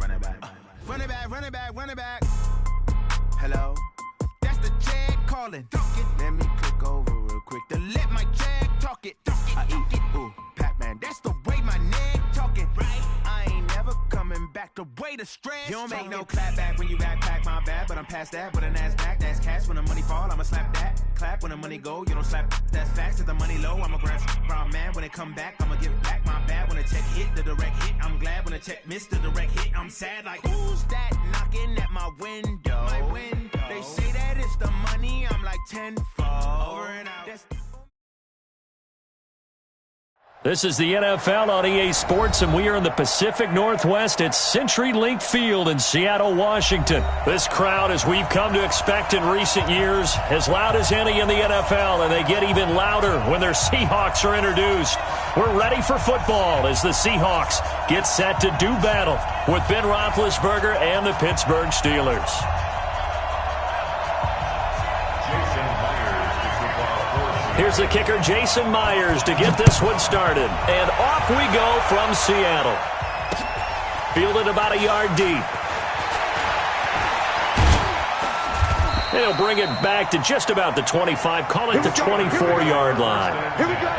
run it back. Run it back, run it back, run it back. Hello? That's the Jag calling. Let me click over real quick to let my Jag talk it. I eat it, ooh, Pac-Man. That's the way my neck talking. Right? I ain't never coming back the way the stress. You don't make no clap back when you backpack, my bad, but I'm past that. With a NASDAQ, that's cash. When the money fall, I'ma slap that. Clap when the money go, you don't slap. That's facts. If the money low, I'ma grab brown man. When it come back, I'ma give back my bad. When the check hit, the direct hit. I'm glad when the check missed the direct hit. I'm sad like, who's that knocking at my window? My window. They say that it's the money, I'm like tenfold. Over and out. This is the NFL on EA Sports, and we are in the Pacific Northwest at CenturyLink Field in Seattle, Washington. This crowd, as we've come to expect in recent years, as loud as any in the NFL, and they get even louder when their Seahawks are introduced. We're ready for football as the Seahawks get set to do battle with Ben Roethlisberger and the Pittsburgh Steelers. Here's the kicker, Jason Myers, to get this one started. And off we go from Seattle. Fielded about a yard deep. And he'll bring it back to just about the 25, call it the 24-yard line. Here we go.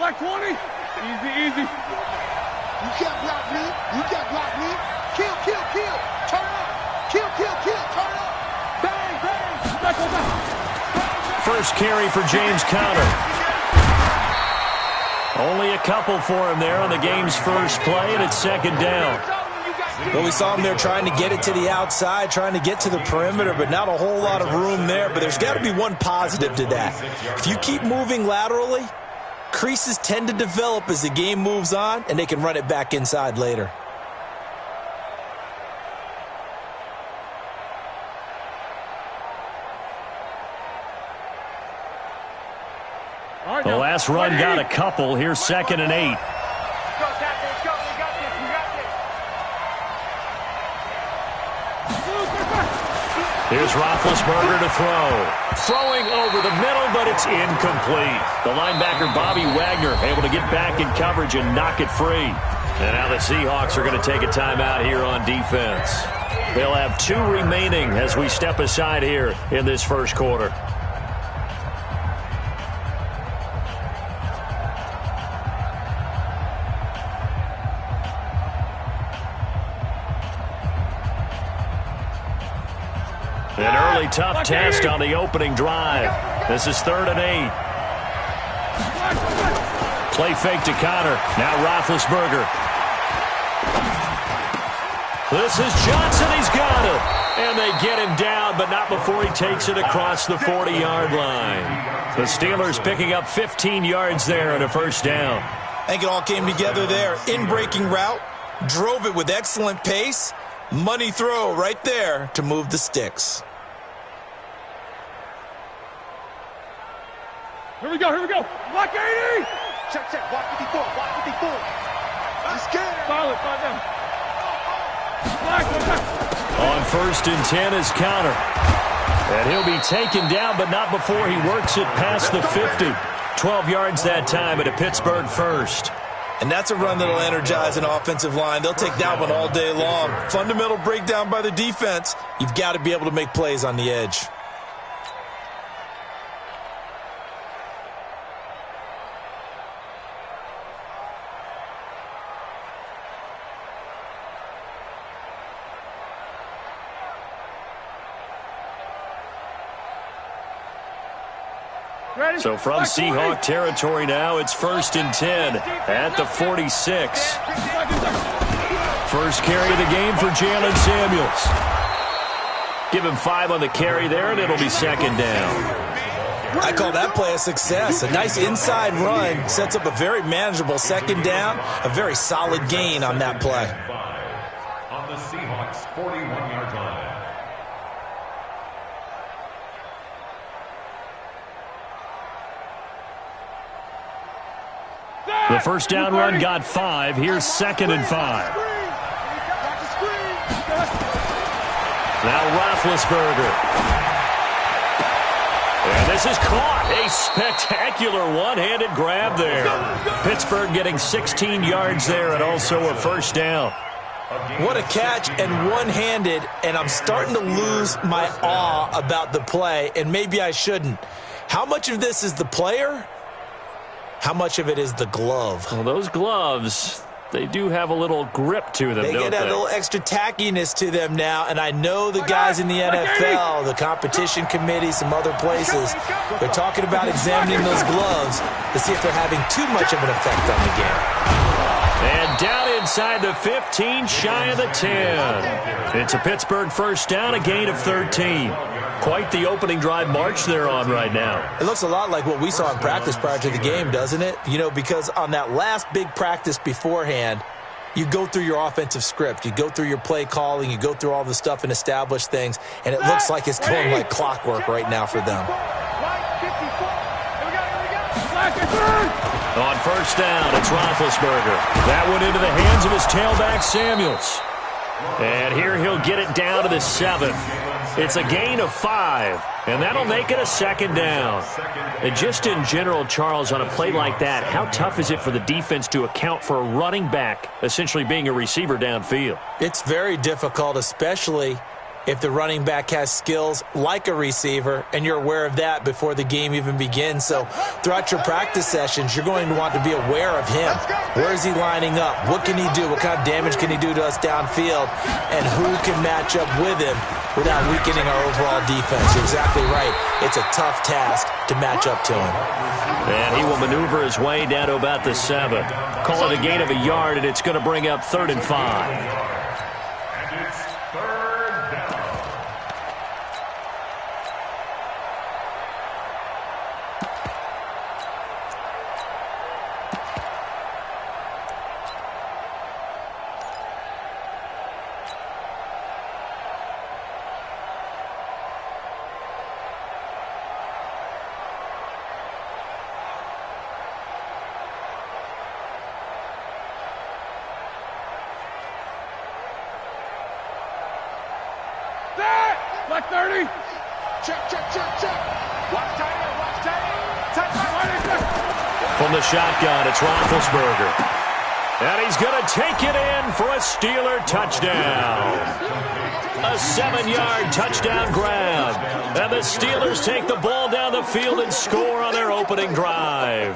Like 20. Easy. You can't block me. You can't block me. Kill. Turn up. Kill. Turn up. Bang. First carry for James Conner. Only a couple for him there on the game's first play, and it's second down. Well, we saw him there trying to get it to the outside, trying to get to the perimeter, but not a whole lot of room there. But there's got to be one positive to that. If you keep moving laterally, creases tend to develop as the game moves on, and they can run it back inside later. The last run got a couple. Here's 2nd and 8. Here's Roethlisberger to throw. Throwing over the middle, but it's incomplete. The linebacker, Bobby Wagner, able to get back in coverage and knock it free. And now the Seahawks are going to take a timeout here on defense. They'll have 2 remaining as we step aside here in this first quarter. An early tough test on the opening drive. This is 3rd and 8. Play fake to Conner. Now Roethlisberger. This is Johnson. He's got it. And they get him down, but not before he takes it across the 40-yard line. The Steelers picking up 15 yards there and a first down. I think it all came together there. In-breaking route. Drove it with excellent pace. Money throw right there to move the sticks. Here we go. Block 80. Check. Block 54. I'm scared. Solid. Down. On 1st and 10 is Conner. And he'll be taken down, but not before he works it past the 50. 12 yards that time at a Pittsburgh first. And that's a run that'll energize an offensive line. They'll take that one all day long. Fundamental breakdown by the defense. You've got to be able to make plays on the edge. So from Seahawk territory now, it's 1st and 10 at the 46. First carry of the game for Jalen Samuels. Give him 5 on the carry there, and it'll be 2nd down. I call that play a success. A nice inside run sets up a very manageable 2nd down. A very solid gain on that play. On the Seahawks 41-yard line. 1 The first down run got 5. Here's 2nd and 5. Now Roethlisberger. And this is caught. A spectacular one-handed grab there. Pittsburgh getting 16 yards there and also a first down. What a catch and one-handed, and I'm starting to lose my awe about the play, and maybe I shouldn't. How much of this is the player? How much of it is the glove? Well, those gloves, they do have a little grip to them, don't they? They get a little extra tackiness to them now, and I know the guys in the NFL, the competition committee, some other places, they're talking about examining those gloves to see if they're having too much of an effect on the game. And down inside the 15, shy of the 10. It's a Pittsburgh first down, a gain of 13. Quite the opening drive march they're on right now. It looks a lot like what we saw in practice prior to the game, doesn't it? You know, because on that last big practice beforehand, you go through your offensive script. You go through your play calling. You go through all the stuff and establish things. And it looks like it's going like clockwork right now for them. On first down, it's Roethlisberger. That went into the hands of his tailback, Samuels. And here he'll get it down to the 7. It's a gain of 5, and that'll make it a second down. And just in general, Charles, on a play like that, how tough is it for the defense to account for a running back essentially being a receiver downfield? It's very difficult, especially if the running back has skills like a receiver, and you're aware of that before the game even begins. So throughout your practice sessions, you're going to want to be aware of him. Where is he lining up? What can he do? What kind of damage can he do to us downfield? And who can match up with him without weakening our overall defense? You're exactly right. It's a tough task to match up to him. And he will maneuver his way down to about the 7. Call it a gain of a yard, and it's going to bring up 3rd and 5. Black 30. Check, check, check, check. Watch tight end, watch tight end. Tight end. From the shotgun, it's Roethlisberger. And he's going to take it in for a Steeler touchdown. A 7-yard touchdown grab. And the Steelers take the ball down the field and score on their opening drive.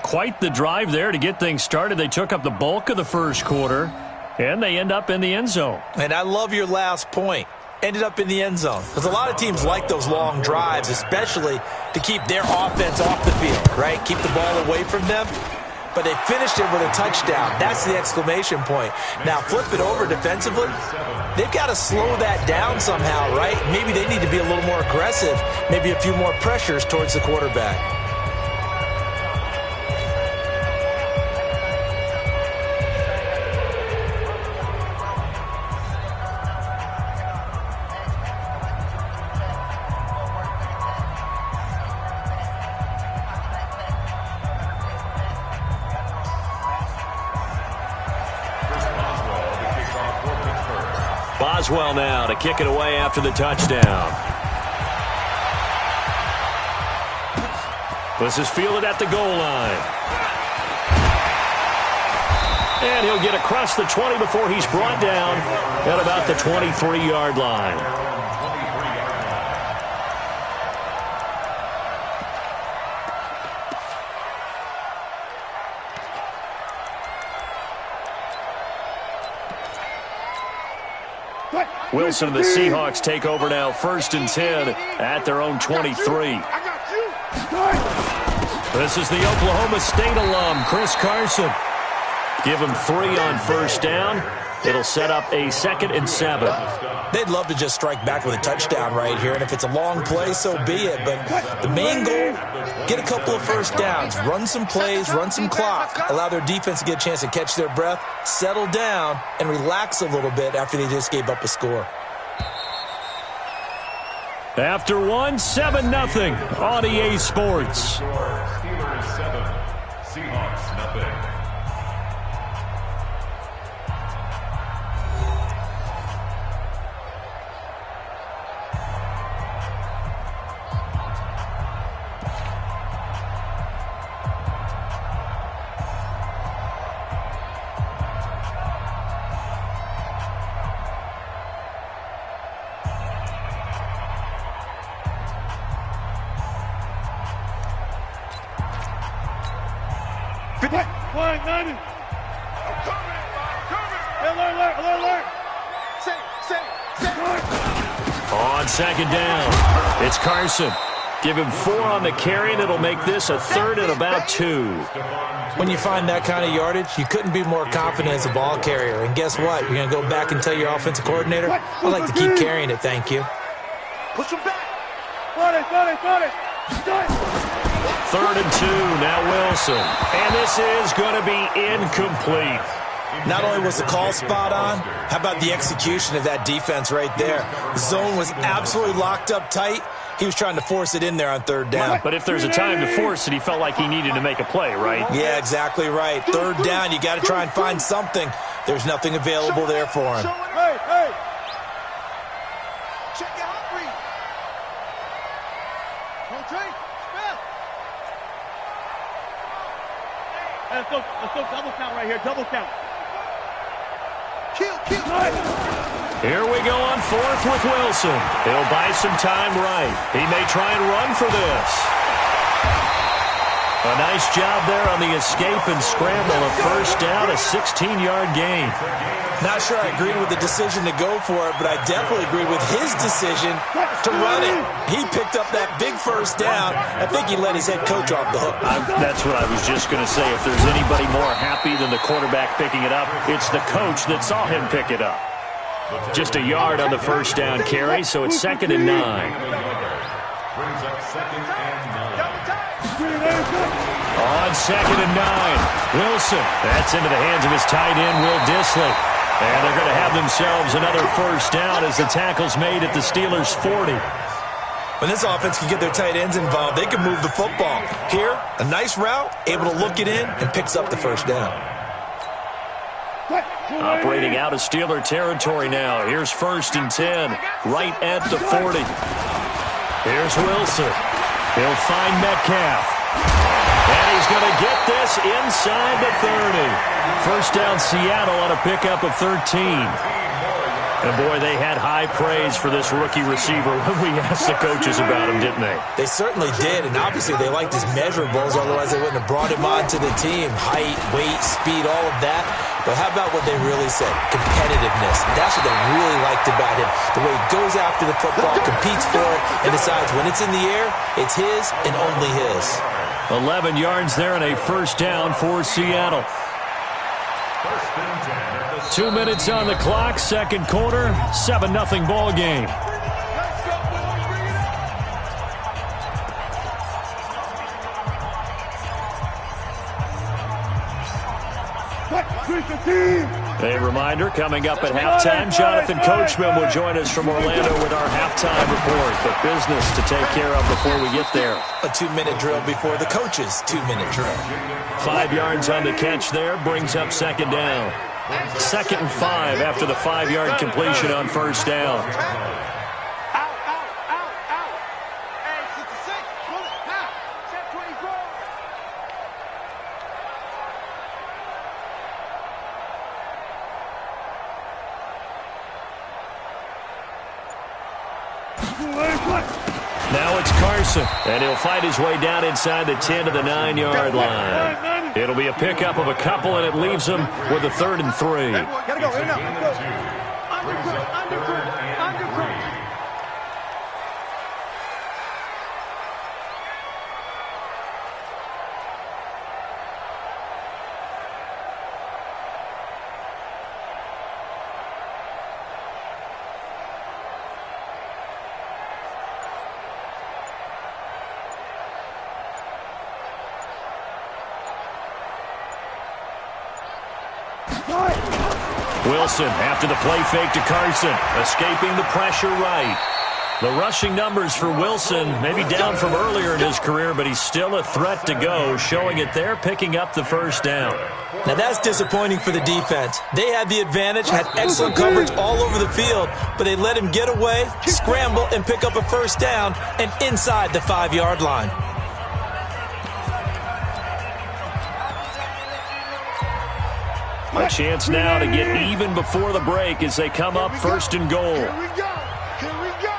Quite the drive there to get things started. They took up the bulk of the first quarter, and they end up in the end zone. And I love your last point. Ended up in the end zone. Because a lot of teams like those long drives, especially to keep their offense off the field, right? Keep the ball away from them. But they finished it with a touchdown. That's the exclamation point. Now, flip it over defensively. They've got to slow that down somehow, right? Maybe they need to be a little more aggressive. Maybe a few more pressures towards the quarterback. Boswell now to kick it away after the touchdown. This is fielded at the goal line. And he'll get across the 20 before he's brought down at about the 23-yard line. Wilson and the Seahawks take over now, 1st and 10 at their own 23. This is the Oklahoma State alum, Chris Carson. Give him 3 on first down. It'll set up a 2nd and 7. They'd love to just strike back with a touchdown right here, and if it's a long play, so be it. But the main goal, get a couple of first downs, run some plays, run some clock, allow their defense to get a chance to catch their breath, settle down, and relax a little bit after they just gave up a score. After one, 7-0 on EA Sports. Steelers 7, Seahawks nothing. On second down, it's Carson. Give him 4 on the carry, and it'll make this a 3rd and about 2. When you find that kind of yardage, you couldn't be more confident as a ball carrier. And guess what? You're going to go back and tell your offensive coordinator, I'd like to keep carrying it, thank you. Push him back. 3rd and 2, now Wilson. And this is going to be incomplete. Not only was the call spot on, how about the execution of that defense right there? The zone was absolutely locked up tight. He was trying to force it in there on 3rd down. But if there's a time to force it, he felt like he needed to make a play, right? Yeah, exactly right. 3rd down, you got to try and find something. There's nothing available there for him. Hey. Check it out, read. Don't drink. Spell. Let's go double count right here. Double count. Kill. Here we go on 4th with Wilson. He'll buy some time right. He may try and run for this. A nice job there on the escape and scramble. A 1st down, a 16-yard gain. Not sure I agree with the decision to go for it, but I definitely agree with his decision to run it. He picked up that big 1st down. I think he let his head coach off the hook. That's what I was just going to say. If there's anybody more happy than the quarterback picking it up, it's the coach that saw him pick it up. Just a yard on the 1st down carry, so it's 2nd and 9. Brings up 2nd and 9. On 2nd and 9, Wilson. That's into the hands of his tight end, Will Dissly. And they're going to have themselves another 1st down as the tackle's made at the Steelers' 40. When this offense can get their tight ends involved, they can move the football. Here, a nice route, able to look it in, and picks up the 1st down. Operating out of Steeler territory now. Here's 1st and 10, right at the 40. Here's Wilson. He'll find Metcalf. And he's going to get this inside the 30. 1st down Seattle on a pickup of 13. And, boy, they had high praise for this rookie receiver when we asked the coaches about him, didn't they? They certainly did, and obviously they liked his measurables, otherwise they wouldn't have brought him onto the team. Height, weight, speed, all of that. But how about what they really said? Competitiveness. That's what they really liked about him. The way he goes after the football, competes for it, and decides when it's in the air, it's his and only his. 11 yards there and a 1st down for Seattle. 2 minutes on the clock, 2nd quarter, 7-0 ball game. A reminder, coming up at halftime, Jonathan Coachman will join us from Orlando with our halftime report. But business to take care of before we get there. A 2-minute drill before the coach's 2-minute drill. 5 yards on the catch there, brings up 2nd down. 2nd and 5 after the 5-yard completion on 1st down. Now it's Carson, and he'll fight his way down inside the 10 to the 9-yard line. It'll be a pickup of a couple, and it leaves him with a 3rd and 3. Gotta go. Here now. Let's go. Undercook. Wilson after the play fake to Carson, escaping the pressure right. The rushing numbers for Wilson, maybe down from earlier in his career, but he's still a threat to go, showing it there, picking up the first down. Now that's disappointing for the defense. They had the advantage, had excellent coverage all over the field, but they let him get away, scramble, and pick up a first down, and inside the 5-yard line. A chance now to get even before the break as they come up first and goal. Here we go. Here we go.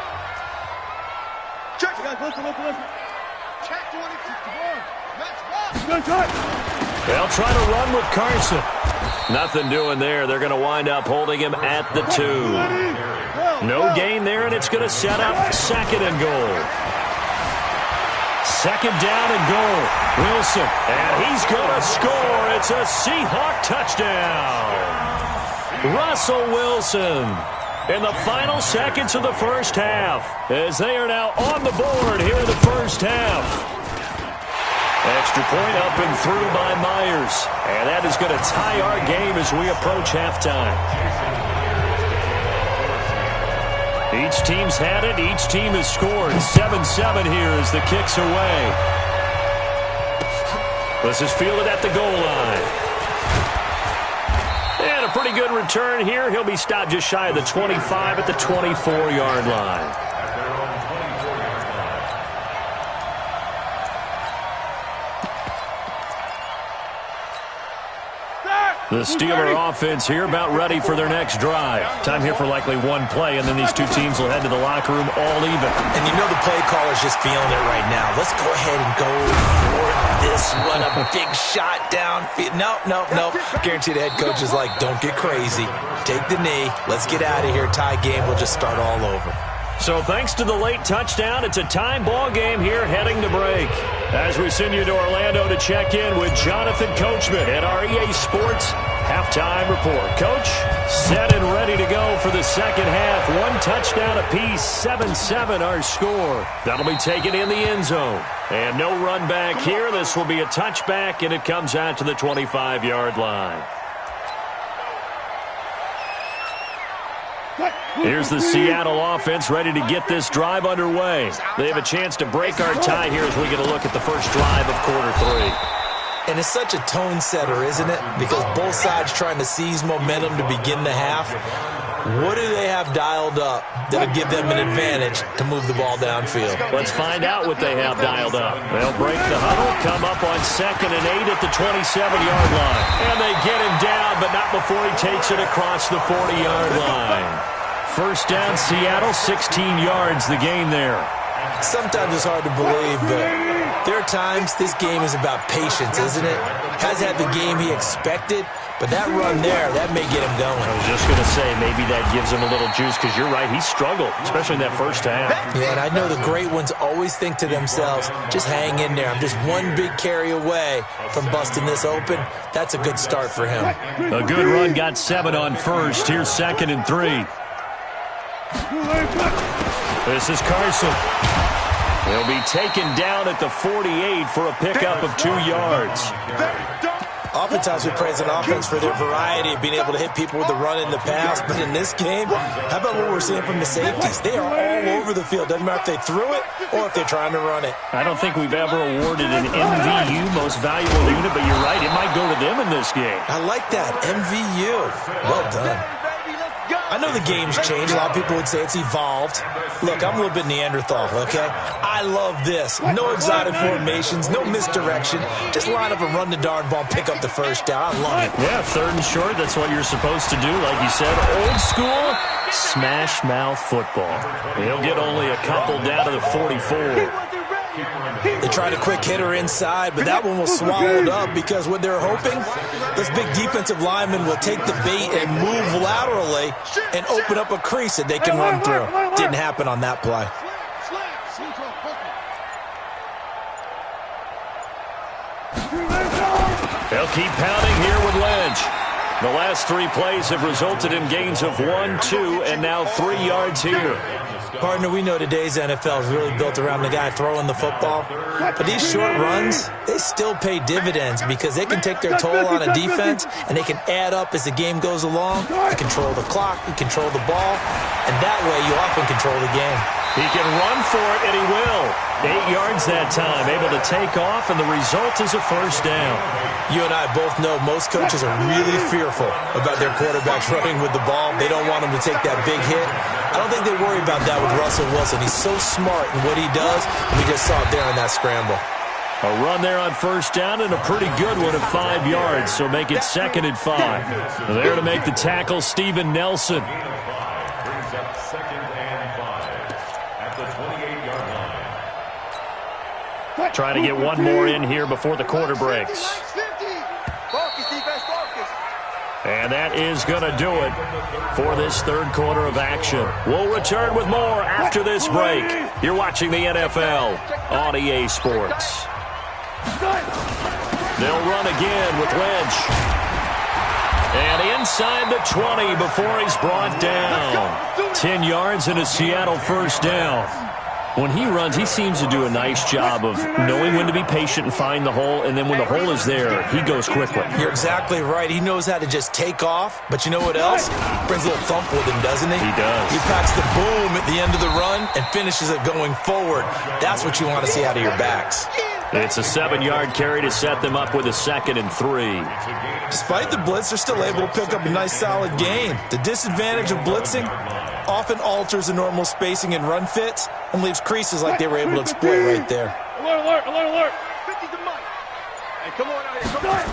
Check. Listen. Check 20, 61. Match ball. They'll try to run with Carson. Nothing doing there. They're going to wind up holding him at the 2. No gain there, and it's going to set up second and goal. Second down and goal. Wilson, and he's going to score. It's a Seahawk touchdown. Russell Wilson in the final seconds of the first half as they are now on the board here in the first half. Extra point up and through by Myers. And that is going to tie our game as we approach halftime. Each team's had it. Each team has scored. 7-7 here as the kick's away. This is fielded at the goal line. And a pretty good return here. He'll be stopped just shy of the 25 at the 24-yard line. The Steeler offense here about ready for their next drive. Time here for likely one play, and then these two teams will head to the locker room all even. And you know the play caller's just feeling it right now. Let's go ahead and go for this one. A big shot downfield. Nope. Guarantee the head coach is like, don't get crazy. Take the knee. Let's get out of here. Tie game. We'll just start all over. So thanks to the late touchdown, it's a time ball game here heading to break. As we send you to Orlando to check in with Jonathan Coachman at our EA Sports Halftime Report. Coach, set and ready to go for the second half. One touchdown apiece, 7-7 our score. That'll be taken in the end zone. And no run back here. This will be a touchback, and it comes out to the 25-yard line. Here's the Seattle offense ready to get this drive underway. They have a chance to break our tie here as we get a look at the first drive of quarter 3. And it's such a tone setter, isn't it? Because both sides trying to seize momentum to begin the half. What do they have dialed up that'll give them an advantage to move the ball downfield? Let's find out what they have dialed up. They'll break the huddle, come up on 2nd and 8 at the 27-yard line. And they get him down, but not before he takes it across the 40-yard line. First down, Seattle, 16 yards, the gain there. Sometimes it's hard to believe, but there are times this game is about patience, isn't it? Has had the game he expected, but that run there, that may get him going. I was just going to say, maybe that gives him a little juice, because you're right, he struggled, especially in that first half. Yeah, and I know the great ones always think to themselves, just hang in there. I'm just one big carry away from busting this open. That's a good start for him. A good run, got 7 on first. Here's 2nd and 3. This is Carson. He'll be taken down at the 48 for a pickup of 2 yards. Oftentimes we praise an offense for their variety of being able to hit people with the run in the pass, but in this game, how about what we're seeing from the safeties? They are all over the field. Doesn't matter if they threw it or if they're trying to run it. I don't think we've ever awarded an MVU, most valuable unit, but you're right, it might go to them in this game. I like that, MVU. Well done. I know the game's changed. A lot of people would say it's evolved. Look, I'm a little bit Neanderthal, okay? I love this. No exotic formations, no misdirection. Just line up and run the darn ball, pick up the first down. I love it. Yeah, 3rd and short, that's what you're supposed to do. Like you said, old school, smash mouth football. He'll get only a couple down to the 44. They tried a quick hitter inside, but that one was swallowed up because what they're hoping, this big defensive lineman will take the bait and move laterally and open up a crease that they can run through. Didn't happen on that play. They'll keep pounding here with Lynch. The last 3 plays have resulted in gains of 1, 2, and now 3 yards here. Partner, we know today's NFL is really built around the guy throwing the football. But these short runs, they still pay dividends because they can take their toll on a defense and they can add up as the game goes along. You control the clock, you control the ball, and that way you often control the game. He can run for it, and he will. 8 yards that time, able to take off, and the result is a first down. You and I both know most coaches are really fearful about their quarterbacks running with the ball. They don't want them to take that big hit. I don't think they worry about that with Russell Wilson. He's so smart in what he does, and we just saw it there in that scramble. A run there on first down and a pretty good one at 5 yards, so make it 2nd and 5. There to make the tackle, Steven Nelson. Brings up 2nd and 5 at the 28-yard line. Trying to get one more in here before the quarter breaks. Focus, defense, focus. And that is going to do it for this third quarter of action. We'll return with more after this break. You're watching the NFL on EA Sports. They'll run again with Lynch. And inside the 20 before he's brought down. 10 yards and a Seattle first down. When he runs, he seems to do a nice job of knowing when to be patient and find the hole, and then when the hole is there, he goes quickly. You're exactly right. He knows how to just take off, but you know what else? Brings a little thump with him, doesn't he? He does. He packs the boom at the end of the run and finishes it going forward. That's what you want to see out of your backs. It's a 7-yard carry to set them up with a 2nd and 3. Despite the blitz, they're still able to pick up a nice, solid gain. The disadvantage of blitzing often alters the normal spacing and run fits and leaves creases like they were able to exploit right there. Alert, alert, alert, alert. 50 to Mike. Hey, come on out here. Come on.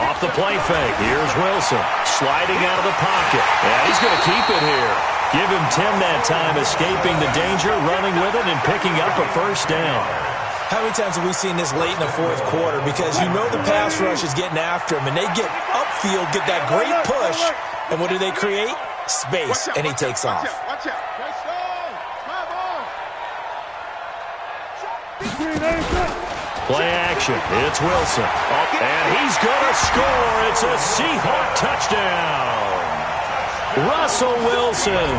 Off the play fake. Here's Wilson sliding out of the pocket. Yeah, he's going to keep it here. Give him 10 that time, escaping the danger, running with it, and picking up a first down. How many times have we seen this late in the fourth quarter? Because you know the pass rush is getting after him, and they get upfield, get that great push, and what do they create? Space, and he takes off. Watch out. Nice ball. My ball. Play action. It's Wilson. And he's going to score. It's a Seahawk touchdown. Russell Wilson,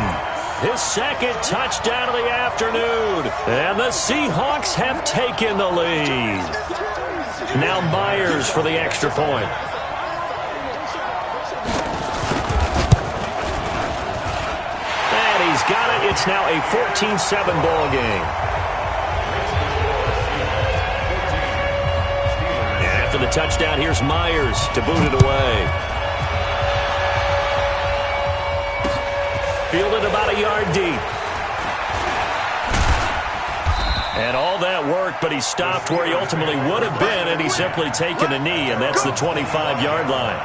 his 2nd touchdown of the afternoon. And the Seahawks have taken the lead. Now Myers for the extra point. And he's got it. It's now a 14-7 ball game. And after the touchdown, here's Myers to boot it away. Fielded about a yard deep. And all that worked, but he stopped where he ultimately would have been, and he's simply taken a knee, and that's the 25-yard line.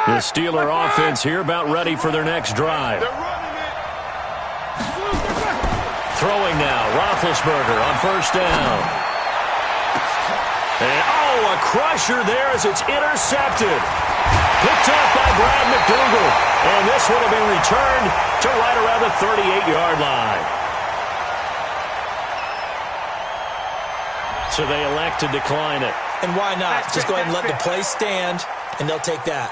The Steeler offense here about ready for their next drive. Throwing now, Roethlisberger on first down. And, a crusher there as it's intercepted. Picked up by Brad McDougal. And this would have been returned to right around the 38-yard line. So they elect to decline it. And why not? Just go ahead and let the play stand, and they'll take that.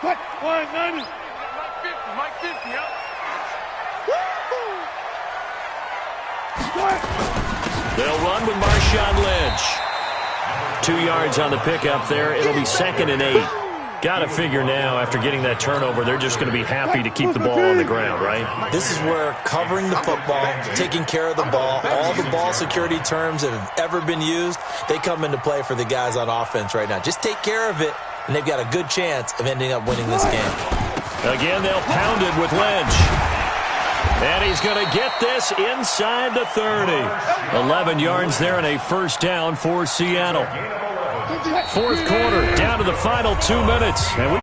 What? 190. Mike 50, yeah. They'll run with Marshawn Lynch. 2 yards on the pickup there. It'll be 2nd and 8. Got to figure now, after getting that turnover, they're just going to be happy to keep the ball on the ground, right? This is where covering the football, taking care of the ball, all the ball security terms that have ever been used, they come into play for the guys on offense right now. Just take care of it, and they've got a good chance of ending up winning this game. Again, they'll pound it with Lynch. And he's going to get this inside the 30. 11 yards there and a first down for Seattle. Fourth quarter, down to the final 2 minutes. And we